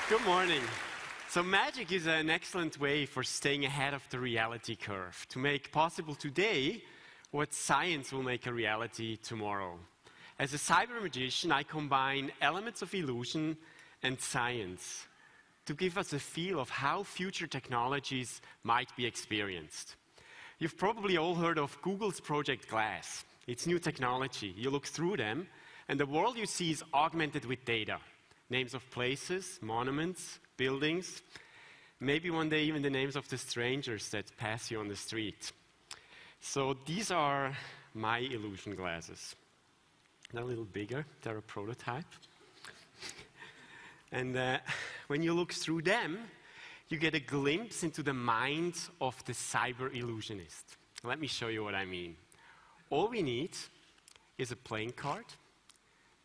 Good morning. So magic is an excellent way for staying ahead of the reality curve, to make possible today what science will make a reality tomorrow. As a cyber magician, I combine elements of illusion and science to give us a feel of how future technologies might be experienced. You've probably all heard of Google's Project Glass. It's new technology. You look through them, and the world you see is augmented with data. Names of places, monuments, buildings, maybe one day even the names of the strangers that pass you on the street. So these are my illusion glasses. They're a little bigger. They're a prototype. And when you look through them, you get a glimpse into the mind of the cyber illusionist. Let me show you what I mean. All we need is a playing card.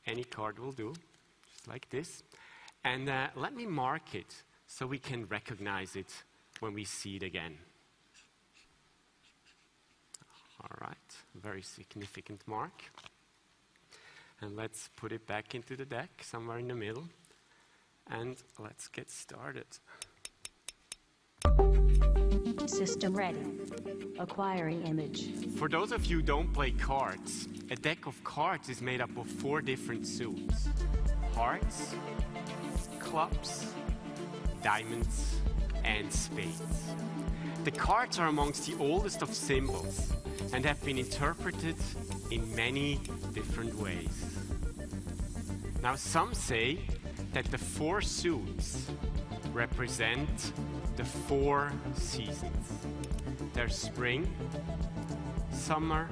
Any card will do. Like this, and let me mark it so we can recognize it when we see it again. All right, very significant mark. And let's put it back into the deck, somewhere in the middle, and let's get started. System ready. Acquiring image. For those of you who don't play cards, a deck of cards is made up of 4 different suits. Hearts, clubs, diamonds, and spades. The cards are amongst the oldest of symbols and have been interpreted in many different ways. Now, some say that the 4 suits represent the 4 seasons. There's spring, summer,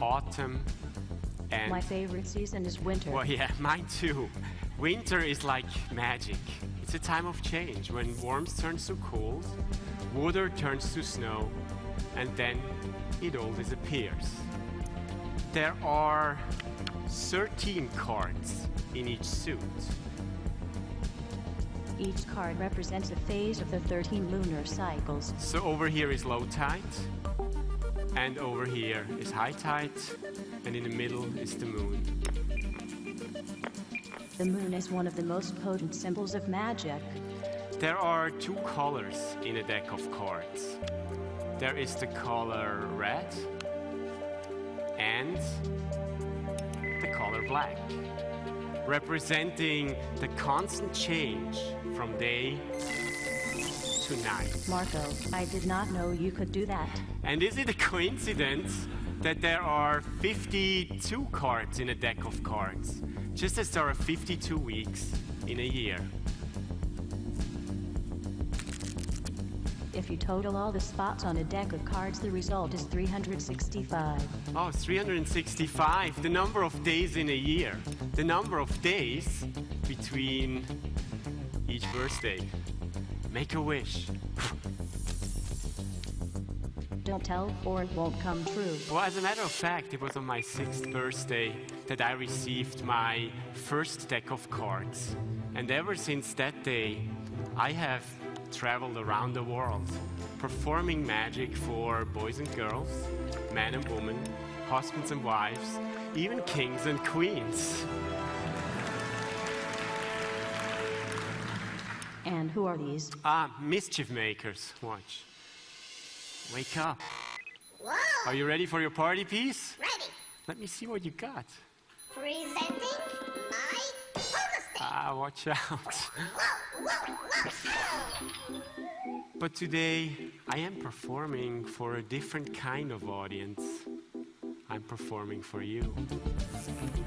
autumn, and my favorite season is winter. Well, yeah, mine too. Winter is like magic. It's a time of change when warmth turns to cold, water turns to snow, and then it all disappears. There are 13 cards in each suit. Each card represents a phase of the 13 lunar cycles. So over here is low tide, and over here is high tide, and in the middle is the moon. The moon is one of the most potent symbols of magic. There are 2 colors in a deck of cards. There is the color red and the color black, representing the constant change from day to night. Marco, I did not know you could do that. And is it a coincidence that there are 52 cards in a deck of cards, just as there are 52 weeks in a year? If you total all the spots on a deck of cards, the result is 365. Oh, 365, the number of days in a year. The number of days between each birthday. Make a wish. Don't tell, or it won't come true. Well, as a matter of fact, it was on my 6th birthday that I received my first deck of cards. And ever since that day, I have traveled around the world, performing magic for boys and girls, men and women, husbands and wives, even kings and queens. And who are these? Mischief makers. Watch. Wake up. Whoa! Are you ready for your party piece? Ready. Let me see what you got. Presenting my pogo stick. Watch out. Whoa, whoa, whoa. But today, I am performing for a different kind of audience. I'm performing for you.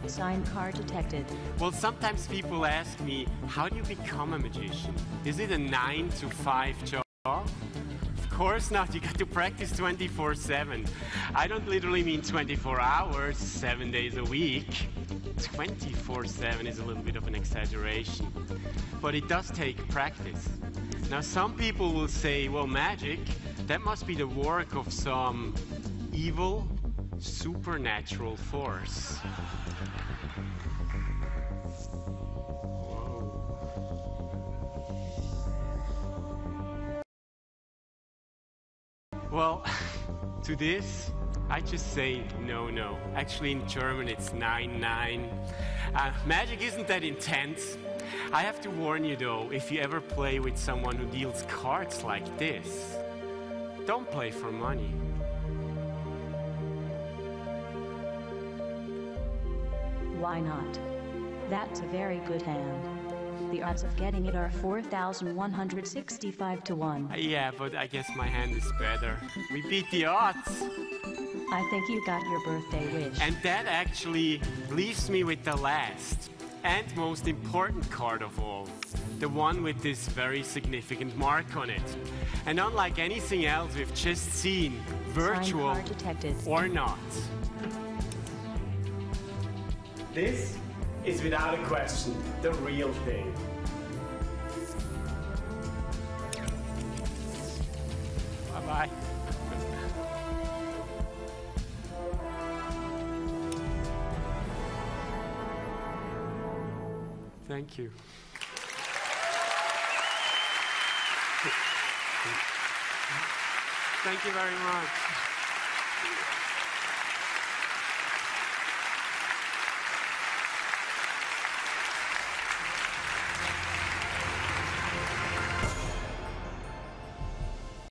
Sign card detected. Well, sometimes people ask me, how do you become a magician? Is it a 9 to 5 job? Of course not. You got to practice 24/7. I don't literally mean 24 hours, 7 days a week. 24/7 is a little bit of an exaggeration. But it does take practice. Now, some people will say, well, magic, that must be the work of some evil, supernatural force. Well, to this, I just say no, no. Actually, in German, it's 9, 9. Magic isn't that intense. I have to warn you though, if you ever play with someone who deals cards like this, don't play for money. Why not? That's a very good hand. The odds of getting it are 4,165 to 1. Yeah, but I guess my hand is better. We beat the odds. I think you got your birthday wish. And that actually leaves me with the last and most important card of all. The one with this very significant mark on it. And unlike anything else we've just seen, virtual or not, this is without a question the real thing. Bye-bye. Thank you. Thank you very much.